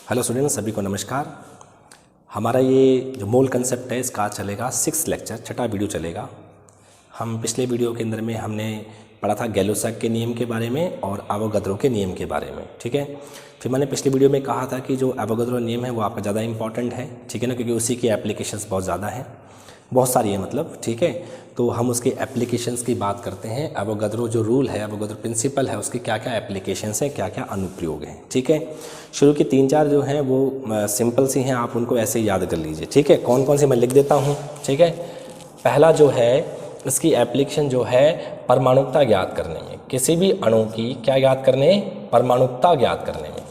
Hello students, सभी को नमस्कार। हमारा ये जो मूल कंसेप्ट है इसका चलेगा 6 लेक्चर, छठा वीडियो चलेगा। हम पिछले वीडियो के अंदर में हमने पढ़ा था गैलो-सैक के नियम के बारे में और एवोगाद्रो के नियम के बारे में, ठीक है। फिर मैंने पिछले वीडियो में कहा था कि जो एवोगाद्रो नियम है वो आपका ज़्यादा इंपॉर्टेंट है, ठीक है ना, क्योंकि उसी की एप्लीकेशंस बहुत ज़्यादा है, बहुत सारी है मतलब, ठीक है। तो हम उसके एप्लीकेशंस की बात करते हैं। एवोगाद्रो जो रूल है, एवोगाद्रो प्रिंसिपल है, उसकी क्या क्या एप्लीकेशंस हैं, क्या क्या अनुप्रयोग हैं, ठीक है। शुरू की 3-4 जो हैं वो सिंपल सी हैं, आप उनको ऐसे याद कर लीजिए, ठीक है। कौन कौन सी मैं लिख देता हूँ, ठीक है। पहला जो है इसकी एप्लीकेशन जो है परमाणुकता ज्ञात करने में, किसी भी अणु की क्या ज्ञात करने, परमाणुकता ज्ञात करने में,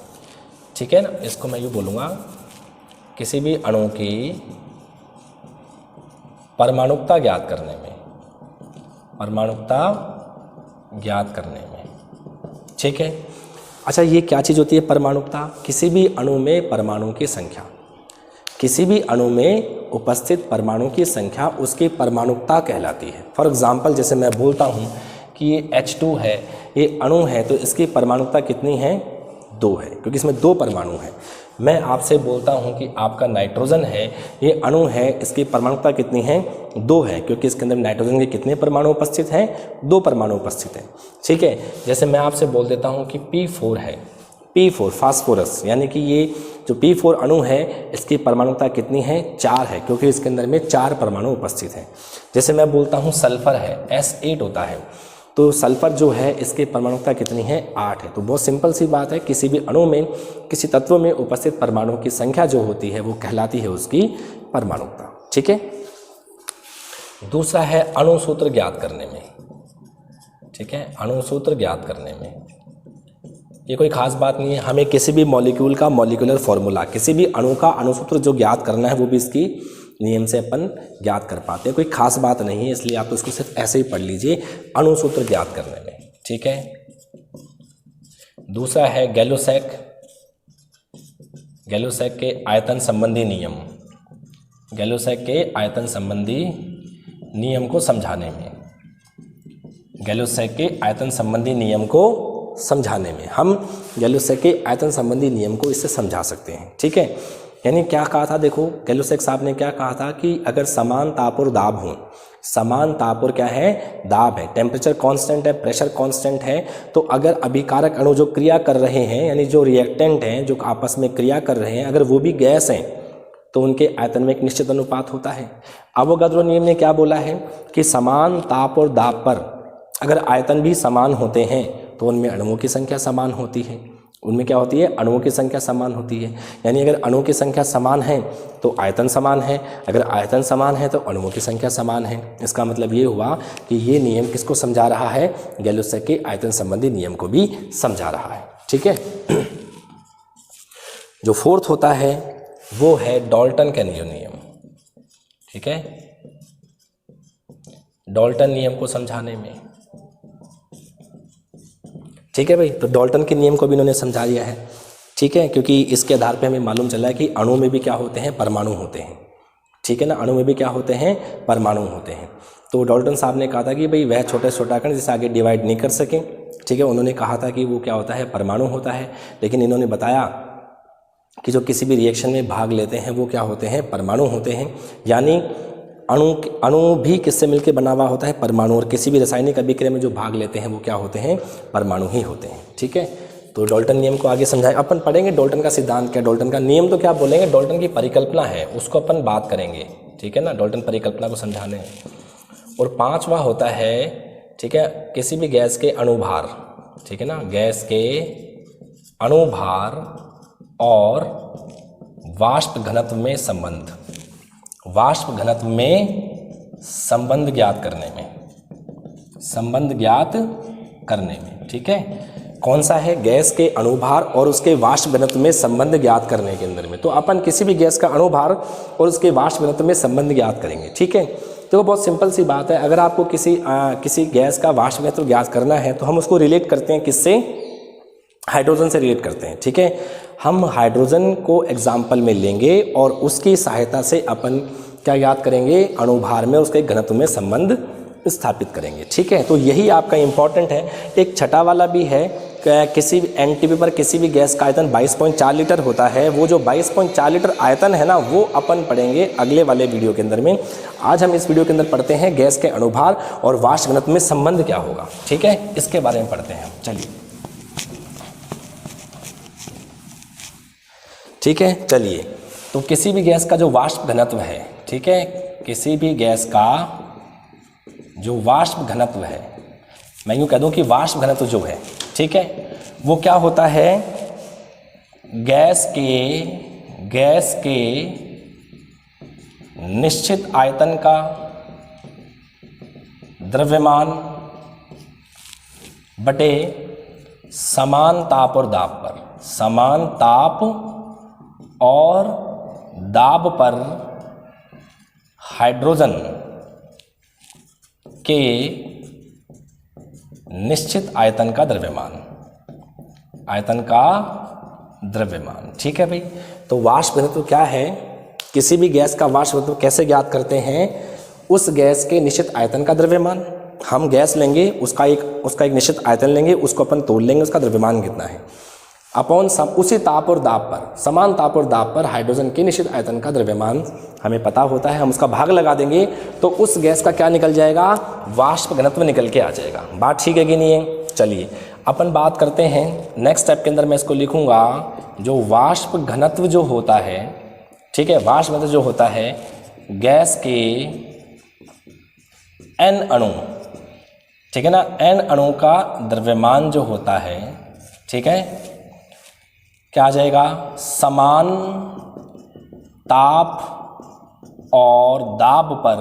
ठीक है ना। इसको मैं यूँ बोलूँगा, किसी भी अणु की परमाणुकता ज्ञात करने में, परमाणुकता ज्ञात करने में, ठीक है। अच्छा, ये क्या चीज़ होती है परमाणुकता? किसी भी अणु में परमाणु की संख्या, किसी भी अणु में उपस्थित परमाणु की संख्या उसकी परमाणुकता कहलाती है। फॉर एग्जांपल, जैसे मैं बोलता हूँ कि ये H2 है, ये अणु है, तो इसकी परमाणुकता कितनी है? 2 है, क्योंकि इसमें 2 परमाणु हैं। मैं आपसे बोलता हूं कि आपका नाइट्रोजन है, ये अणु है, इसकी परमाणुकता कितनी है? 2 है, क्योंकि इसके अंदर नाइट्रोजन के कितने परमाणु उपस्थित हैं? 2 परमाणु उपस्थित हैं, ठीक है। जैसे मैं आपसे बोल देता हूं कि P4 है, P4 फास्फोरस, यानी कि ये जो P4 अणु है इसकी परमाणुकता कितनी है? 4 है, क्योंकि इसके अंदर में 4 परमाणु उपस्थित हैं। जैसे मैं बोलता हूँ सल्फर है, S8 होता है, तो सल्फर जो है इसकी परमाणुकता कितनी है? 8 है। तो बहुत सिंपल सी बात है, किसी भी अणु में, किसी तत्व में उपस्थित परमाणु की संख्या जो होती है वो कहलाती है उसकी परमाणुकता, ठीक है। दूसरा है अणुसूत्र ज्ञात करने में, ठीक है, अणुसूत्र ज्ञात करने में। ये कोई खास बात नहीं है, हमें किसी भी मॉलिक्यूल का मॉलिक्यूलर फॉर्मूला, किसी भी अणु का अणुसूत्र जो ज्ञात करना है वो भी इसकी नियम से अपन ज्ञात कर पाते हैं। कोई खास बात नहीं है, इसलिए आप उसको सिर्फ ऐसे ही पढ़ लीजिए, अणुसूत्र ज्ञात करने में, ठीक है। दूसरा है गैलो-सैक, गैलो-सैक के आयतन संबंधी नियम, गैलो-सैक के आयतन संबंधी नियम को समझाने में, गैलो-सैक के आयतन संबंधी नियम को समझाने में हम गैलो-सैक के आयतन संबंधी नियम को इससे समझा सकते हैं, ठीक है। यानी क्या कहा था, देखो गैलो-सैक साहब ने क्या कहा था कि अगर समान ताप और दाब हो, समान ताप और क्या है? दाब है, टेम्परेचर कांस्टेंट है, प्रेशर कांस्टेंट है, तो अगर अभिकारक अणु जो क्रिया कर रहे हैं, यानी जो रिएक्टेंट हैं जो आपस में क्रिया कर रहे हैं, अगर वो भी गैस हैं तो उनके आयतन में एक निश्चित अनुपात होता है। एवोगाद्रो नियम ने क्या बोला है कि समान ताप और दाब पर अगर आयतन भी समान होते हैं तो उनमें अणुओं की संख्या समान होती है, उनमें क्या होती है? अणुओं की संख्या समान होती है। यानी अगर अणुओं की संख्या समान है तो आयतन समान है, अगर आयतन समान है तो अणुओं की संख्या समान है। इसका मतलब ये हुआ कि ये नियम किसको समझा रहा है? गैलो-सैक के आयतन संबंधी नियम को भी समझा रहा है, ठीक है। जो फोर्थ होता है वो है डाल्टन का नियम, ठीक है, डाल्टन नियम को समझाने में, ठीक है भाई। तो डाल्टन के नियम को भी इन्होंने समझा दिया है, ठीक है, क्योंकि इसके आधार पे हमें मालूम चला है कि अणु में भी क्या होते हैं? परमाणु होते हैं, ठीक है ना। अणु में भी क्या होते हैं? परमाणु होते हैं। तो डाल्टन साहब ने कहा था कि भाई वह छोटे छोटा कण जिसे आगे डिवाइड नहीं कर सकें, ठीक है, उन्होंने कहा था कि वो क्या होता है? परमाणु होता है। लेकिन इन्होंने बताया कि जो किसी भी रिएक्शन में भाग लेते हैं वो क्या होते हैं? परमाणु होते हैं। यानी अणु भी किससे मिलकर बना हुआ होता है? परमाणु। और किसी भी रासायनिक अभिक्रिया में जो भाग लेते हैं वो क्या होते हैं? परमाणु ही होते हैं, ठीक है। तो डाल्टन नियम को आगे समझाएं, अपन पढ़ेंगे डाल्टन का सिद्धांत क्या, डाल्टन का नियम तो क्या बोलेंगे, डाल्टन की परिकल्पना है उसको अपन बात करेंगे, ठीक है ना, डाल्टन परिकल्पना को समझाने। और 5वां होता है, ठीक है, किसी भी गैस के अणुभार, ठीक है ना, गैस के अणुभार और वाष्प घनत्व में संबंध, वाष्प घनत्व में संबंध ज्ञात करने में, संबंध ज्ञात करने में, ठीक है। कौन सा है? गैस के अणुभार और उसके वाष्प घनत्व में संबंध ज्ञात करने के अंदर में। तो अपन किसी भी गैस का अणुभार और उसके वाष्प घनत्व में संबंध ज्ञात करेंगे, ठीक है। तो बहुत सिंपल सी बात है, अगर आपको किसी गैस का वाष्प घनत्व ज्ञात करना है तो हम उसको रिलेट करते हैं किससे? हाइड्रोजन से रिलेट करते हैं, ठीक है। हम हाइड्रोजन को एग्जाम्पल में लेंगे और उसकी सहायता से अपन क्या याद करेंगे? अणुभार में उसके घनत्व में संबंध स्थापित करेंगे, ठीक है। तो यही आपका इम्पॉर्टेंट है। एक छठा वाला भी है किसी भी एनटीपी पर किसी भी गैस का आयतन 22.4 लीटर होता है। वो जो 22.4 लीटर आयतन है ना, वो अपन पढ़ेंगे अगले वाले वीडियो के अंदर में। आज हम इस वीडियो के अंदर पढ़ते हैं गैस के अणुभार और वाष्प घनत्व में संबंध क्या होगा, ठीक है, इसके बारे में पढ़ते हैं। चलिए, ठीक है, चलिए। तो किसी भी गैस का जो वाष्प घनत्व है, ठीक है, किसी भी गैस का जो वाष्प घनत्व है, मैं यूँ कह दूँ कि वाष्प घनत्व जो है, ठीक है, वो क्या होता है, गैस के निश्चित आयतन का द्रव्यमान बटे समान ताप और दाब पर, समान ताप और दाब पर हाइड्रोजन के निश्चित आयतन का द्रव्यमान, आयतन का द्रव्यमान, ठीक है भाई। तो वाष्प घनत्व क्या है, किसी भी गैस का वाष्प घनत्व कैसे ज्ञात करते हैं, उस गैस के निश्चित आयतन का द्रव्यमान। हम गैस लेंगे, उसका एक निश्चित आयतन लेंगे, उसको अपन तोड़ लेंगे, उसका द्रव्यमान कितना है, अपॉन उसी ताप और दाब पर, समान ताप और दाब पर हाइड्रोजन के निश्चित आयतन का द्रव्यमान हमें पता होता है। हम उसका भाग लगा देंगे तो उस गैस का क्या निकल जाएगा, वाष्प घनत्व निकल के आ जाएगा। बात ठीक है कि नहीं है। चलिए अपन बात करते हैं नेक्स्ट स्टेप के अंदर। मैं इसको लिखूंगा जो वाष्प घनत्व जो होता है, ठीक है, वाष्प घनत्व जो होता है गैस के n अणु, ठीक है ना, n अणु का द्रव्यमान जो होता है, ठीक है, क्या आ जाएगा, समान ताप और दाब पर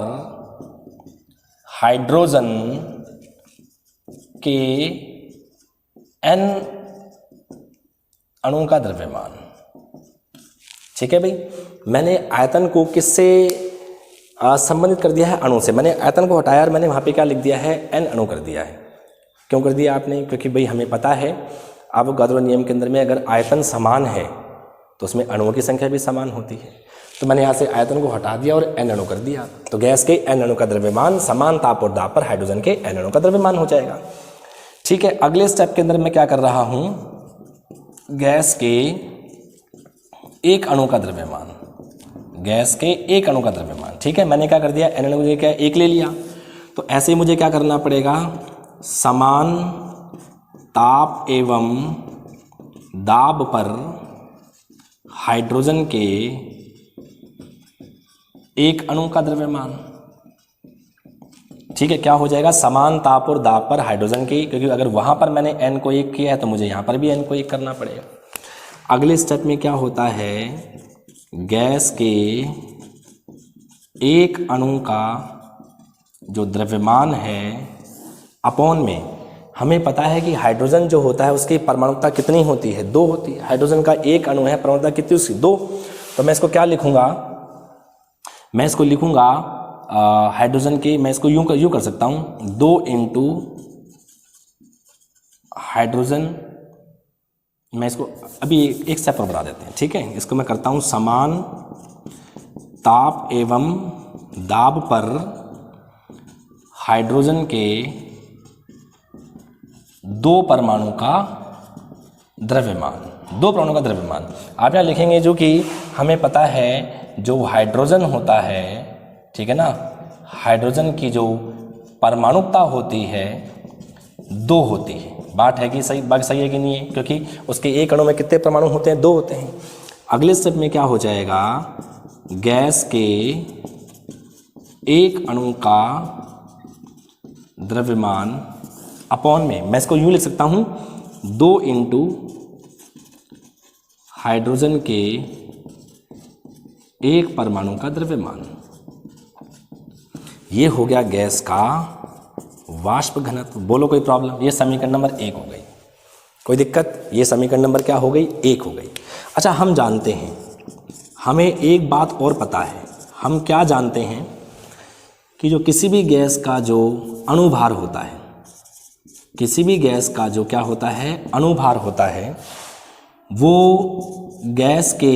हाइड्रोजन के n अणु का द्रव्यमान, ठीक है भाई। मैंने आयतन को किससे संबंधित कर दिया है, अणु से। मैंने आयतन को हटाया और मैंने वहाँ पे क्या लिख दिया है, n अणु कर दिया है। क्यों कर दिया आपने, क्योंकि भाई हमें पता है अवोगाद्रो नियम के अंदर में अगर आयतन समान है तो उसमें अणुओं की संख्या भी समान होती है। तो मैंने यहाँ से आयतन को हटा दिया और n अणु कर दिया। तो गैस के n अणु का द्रव्यमान समान ताप और दाब पर हाइड्रोजन के n अणु का द्रव्यमान हो जाएगा, ठीक है। अगले स्टेप के अंदर मैं क्या कर रहा हूँ, गैस के एक अणु का द्रव्यमान, गैस के एक अणु का द्रव्यमान, ठीक है। मैंने क्या कर दिया, n अणु को क्या एक ले लिया। तो ऐसे ही मुझे क्या करना पड़ेगा, समान ताप एवं दाब पर हाइड्रोजन के एक अणु का द्रव्यमान, ठीक है, क्या हो जाएगा, समान ताप और दाब पर हाइड्रोजन की, क्योंकि अगर वहां पर मैंने n को एक किया है तो मुझे यहां पर भी n को एक करना पड़ेगा। अगले स्टेप में क्या होता है, गैस के एक अणु का जो द्रव्यमान है अपॉन में, हमें पता है कि हाइड्रोजन जो होता है उसकी परमाणुकता कितनी होती है, 2 होती है। हाइड्रोजन का एक अणु है, परमाणुकता कितनी उसकी, 2। तो मैं इसको क्या लिखूंगा, मैं इसको लिखूंगा हाइड्रोजन के, मैं इसको यूं कर सकता हूं, 2 इंटू हाइड्रोजन, मैं इसको अभी एक स्टेप पर बढ़ा देते हैं, ठीक है। इसको मैं करता हूं समान ताप एवं दाब पर हाइड्रोजन के 2 परमाणु का द्रव्यमान, 2 परमाणु का द्रव्यमान। आप यहाँ लिखेंगे जो कि हमें पता है जो हाइड्रोजन होता है, ठीक है ना, हाइड्रोजन की जो परमाणुकता होती है 2 होती है। बात है कि सही, बात सही है कि नहीं है, क्योंकि उसके एक अणु में कितने परमाणु होते हैं, 2 होते हैं। अगले स्टेप में क्या हो जाएगा, गैस के एक अणु का द्रव्यमान अपॉन में, मैं इसको यूं लिख सकता हूं, 2 इंटू हाइड्रोजन के एक परमाणु का द्रव्यमान। ये हो गया गैस का वाष्प घनत्व। बोलो कोई प्रॉब्लम, ये समीकरण नंबर 1 हो गई, कोई दिक्कत, ये समीकरण नंबर क्या हो गई, 1 हो गई। अच्छा, हम जानते हैं, हमें एक बात और पता है, हम क्या जानते हैं कि जो किसी भी गैस का जो अणुभार होता है, किसी भी गैस का जो क्या होता है, अणुभार होता है, वो गैस के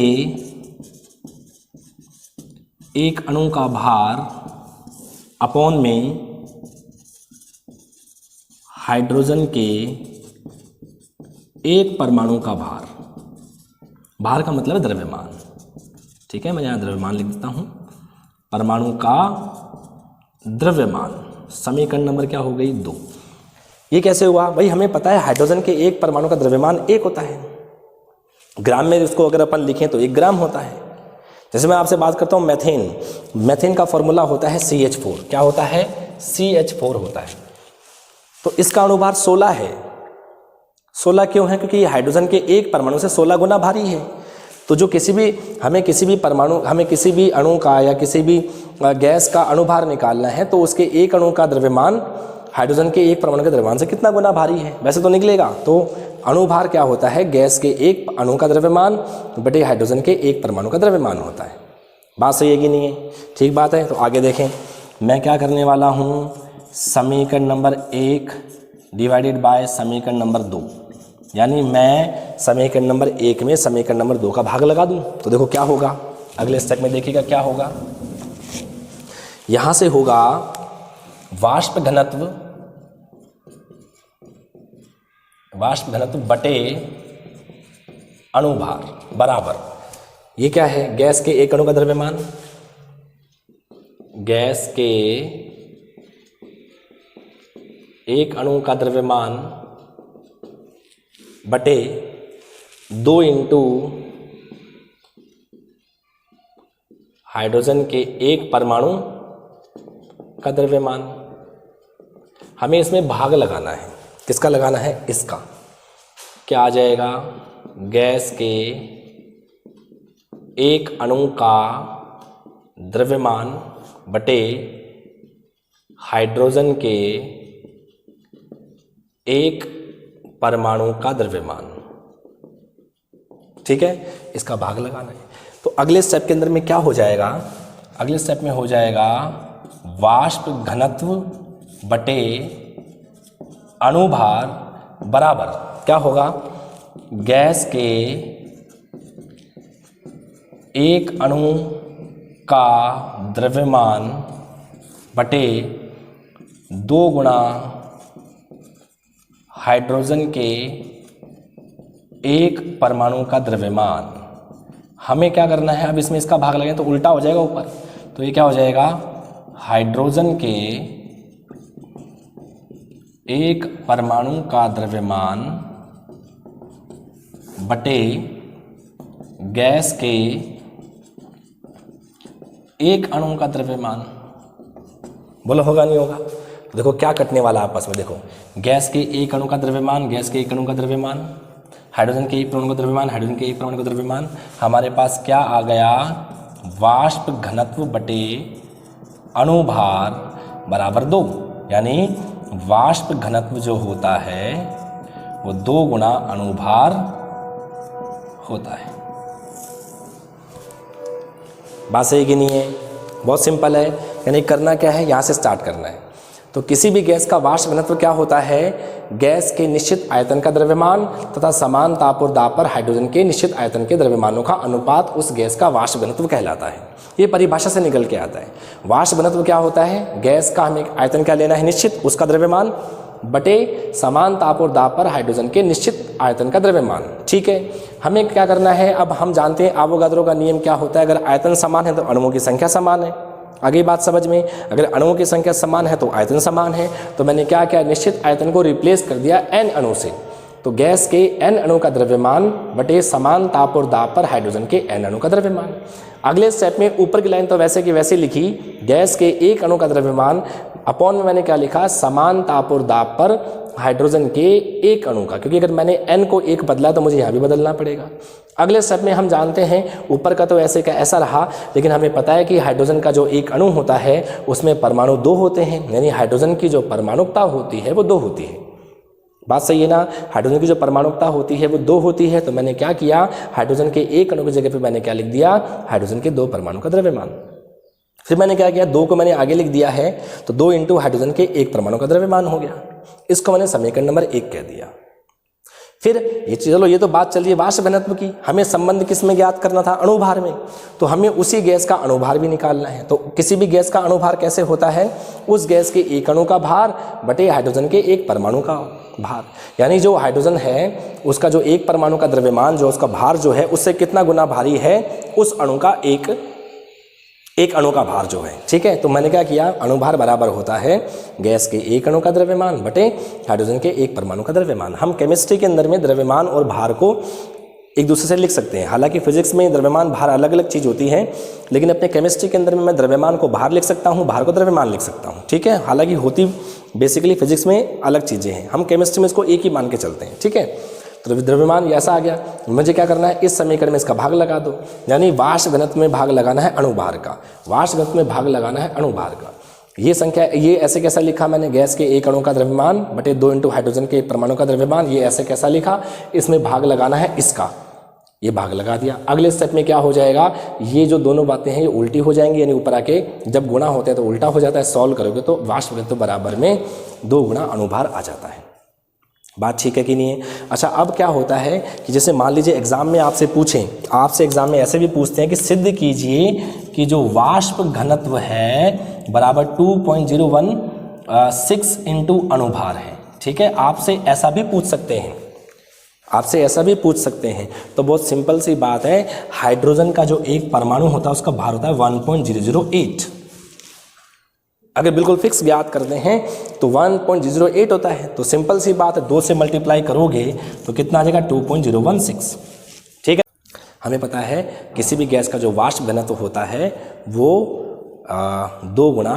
एक अणु का भार अपॉन में हाइड्रोजन के एक परमाणु का भार, भार का मतलब है द्रव्यमान, ठीक है, मैं यहाँ द्रव्यमान लिख देता हूँ, परमाणु का द्रव्यमान, समीकरण नंबर क्या हो गई 2। ये कैसे हुआ भाई, हमें पता है हाइड्रोजन के एक परमाणु का द्रव्यमान 1 होता है, ग्राम में इसको अगर अपन लिखें तो 1 ग्राम होता है। जैसे मैं आपसे बात करता हूँ मैथेन, मैथेन का फॉर्मूला होता है CH4, क्या होता है CH4 होता है, तो इसका अणुभार 16 है। 16 क्यों है, क्योंकि ये हाइड्रोजन के एक परमाणु से 16 गुना भारी है। तो जो हमें किसी भी अणु का या किसी भी गैस का अणुभार निकालना है तो उसके एक अणु का द्रव्यमान हाइड्रोजन के एक परमाणु के द्रव्यमान से कितना गुना भारी है, वैसे तो निकलेगा। तो अणुभार क्या होता है, गैस के एक अणु का द्रव्यमान बटे हाइड्रोजन के एक परमाणु का द्रव्यमान होता है। बात सही है कि नहीं है, ठीक बात है। तो आगे देखें, मैं क्या करने वाला हूँ, समीकरण नंबर 1 डिवाइडेड बाय समीकरण नंबर 2, यानी मैं समीकरण नंबर 1 में समीकरण नंबर 2 का भाग लगा दूं। तो देखो क्या होगा, अगले स्टेप में देखिएगा क्या होगा, यहां से होगा वाष्प घनत्व बटे अणुभार बराबर, ये क्या है, गैस के एक अणु का द्रव्यमान, गैस के एक अणु का द्रव्यमान बटे 2 इंटू हाइड्रोजन के एक परमाणु का द्रव्यमान। हमें इसमें भाग लगाना है, किसका लगाना है, इसका। क्या आ जाएगा, गैस के एक अणु का द्रव्यमान बटे हाइड्रोजन के एक परमाणु का द्रव्यमान, ठीक है, इसका भाग लगाना है। तो अगले स्टेप के अंदर में क्या हो जाएगा, अगले स्टेप में हो जाएगा वाष्प घनत्व बटे अणुभार बराबर क्या होगा, गैस के एक अणु का द्रव्यमान बटे 2 गुणा हाइड्रोजन के एक परमाणु का द्रव्यमान। हमें क्या करना है, अब इसमें इसका भाग लगेगा तो उल्टा हो जाएगा ऊपर, तो ये क्या हो जाएगा, हाइड्रोजन के एक परमाणु का द्रव्यमान बटे गैस के एक अणु का द्रव्यमान। बोलो होगा नहीं होगा, देखो क्या कटने वाला आपस में, देखो गैस के एक अणु का द्रव्यमान, गैस के एक अणु का द्रव्यमान, हाइड्रोजन के एक परमाणु का द्रव्यमान, हाइड्रोजन के एक परमाणु का द्रव्यमान। हमारे पास क्या आ गया, वाष्प घनत्व बटे अणुभार बराबर 2, यानी वाष्प घनत्व जो होता है वो 2 गुना अणुभार होता है। बात सही कि नहीं है, बहुत सिंपल है। यानी करना क्या है, यहाँ से स्टार्ट करना है। तो किसी भी गैस का वाष्प घनत्व क्या होता है, गैस के निश्चित आयतन का द्रव्यमान तथा समान ताप और दाब पर हाइड्रोजन के निश्चित आयतन के द्रव्यमानों का अनुपात उस गैस का वाष्प घनत्व कहलाता है। ये परिभाषा से निकल के आता है। वाष्प घनत्व क्या होता है, गैस का हमें आयतन क्या लेना है, निश्चित, उसका द्रव्यमान बटे समान ताप और दाब पर हाइड्रोजन के निश्चित आयतन का द्रव्यमान। ठीक है, हमें क्या करना है, अब हम जानते हैं आवोगाद्रो का नियम क्या होता है, अगर आयतन समान है तो अणुओं की संख्या समान है। आगे बात समझ में, अगर अणुओं की संख्या समान है तो आयतन समान है। तो मैंने क्या किया, निश्चित आयतन को रिप्लेस कर दिया n अणु से। तो गैस के n अणु का द्रव्यमान बटे समान ताप और दाब पर हाइड्रोजन के n अणु का द्रव्यमान। अगले स्टेप में ऊपर की लाइन तो वैसे की वैसे लिखी, गैस के एक अणु का द्रव्यमान अपॉन में मैंने क्या लिखा, समान ताप और दाब पर हाइड्रोजन के एक अणु का, क्योंकि अगर मैंने n को 1 बदला तो मुझे यहाँ भी बदलना पड़ेगा। अगले स्टेप में हम जानते हैं, ऊपर का तो ऐसे का ऐसा रहा, लेकिन हमें पता है कि हाइड्रोजन का जो एक अणु होता है उसमें परमाणु 2 होते हैं, यानी हाइड्रोजन की जो परमाणुकता होती है वो 2 होती है। बात सही है ना, हाइड्रोजन की जो परमाणुकता होती है वो 2 होती है। तो मैंने क्या किया, हाइड्रोजन के एक अणु की जगह पे मैंने क्या लिख दिया, हाइड्रोजन के 2 परमाणु का द्रव्यमान। फिर मैंने क्या किया, 2 को मैंने आगे लिख दिया है, तो 2 इंटू हाइड्रोजन के एक परमाणु का द्रव्यमान हो गया। इसको मैंने समीकरण नंबर 1 कह दिया। फिर ये चलो, ये तो बात चल रही है वाष्प घनत्व की, हमें संबंध किस में ज्ञात करना था, अणुभार में। तो हमें उसी गैस का अणुभार भी निकालना है। तो किसी भी गैस का अणुभार कैसे होता है, उस गैस के एक अणु का भार बटे हाइड्रोजन के एक परमाणु का, भार, यानी जो हाइड्रोजन है उसका जो एक परमाणु का द्रव्यमान जो उसका भार जो है उससे कितना गुना भारी है उस अणु का एक अणु का भार जो है। ठीक है, तो मैंने क्या किया, अणुभार बराबर होता है गैस के एक अणु का द्रव्यमान बटे हाइड्रोजन के एक परमाणु का द्रव्यमान। हम केमिस्ट्री के अंदर में द्रव्यमान और भार को एक दूसरे से लिख सकते हैं। हालांकि फिजिक्स में द्रव्यमान भार अलग अलग चीज़ होती है, लेकिन अपने केमिस्ट्री के अंदर में मैं द्रव्यमान को भार लिख सकता हूँ, भार को द्रव्यमान लिख सकता हूँ। ठीक है, हालांकि होती बेसिकली फिजिक्स में अलग चीज़ें हैं, हम केमिस्ट्री में इसको एक ही मान के चलते हैं। ठीक है, तो द्रव्यमान ऐसा आ गया, मुझे क्या करना है, इस समीकरण में इसका भाग लगा दो, यानी वाष्प घनत्व में भाग लगाना है अणुभार का, वाष्प घनत्व में भाग लगाना है अणुभार का। ये संख्या, ये ऐसे कैसा लिखा मैंने, गैस के एक अणु का द्रव्यमान बटे 2 इंटू हाइड्रोजन के परमाणु का द्रव्यमान, ये ऐसे कैसा लिखा, इसमें भाग लगाना है इसका, ये भाग लगा दिया। अगले स्टेप में क्या हो जाएगा, ये जो दोनों बातें हैं ये उल्टी हो जाएंगी, यानी ऊपर आके जब गुणा होते हैं तो उल्टा हो जाता है, सॉल्व करोगे तो वाष्प घनत्व बराबर में 2 गुना अणुभार आ जाता है। बात ठीक है कि नहीं है? अच्छा, अब क्या होता है कि जैसे मान लीजिए एग्जाम में आपसे पूछें, आपसे एग्जाम में ऐसे भी पूछते हैं कि सिद्ध कीजिए कि जो वाष्प घनत्व है बराबर 2.016 इंटू अणुभार है। ठीक है, आपसे ऐसा भी पूछ सकते हैं, आपसे ऐसा भी पूछ सकते हैं। तो बहुत सिंपल सी बात है, हाइड्रोजन का जो एक परमाणु होता है उसका भार होता है 1.008। अगर बिल्कुल फिक्स ज्ञात करते हैं तो 1.008 होता है, तो सिंपल सी बात है 2 से मल्टीप्लाई करोगे तो कितना आ जाएगा, 2.016। ठीक है, हमें पता है किसी भी गैस का जो वाष्प घनत्व होता है वो 2 गुना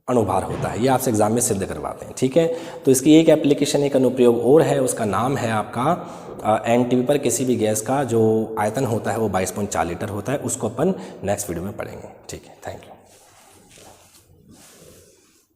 अणुभार होता है, ये आपसे एग्जाम में सिद्ध करवाते हैं। ठीक है, तो इसकी एक एप्लीकेशन, एक अनुप्रयोग और है, उसका नाम है आपका एनटीपी पर किसी भी गैस का जो आयतन होता है वो 22.4 लीटर होता है, उसको अपन नेक्स्ट वीडियो में पढ़ेंगे। ठीक है, थैंक यू।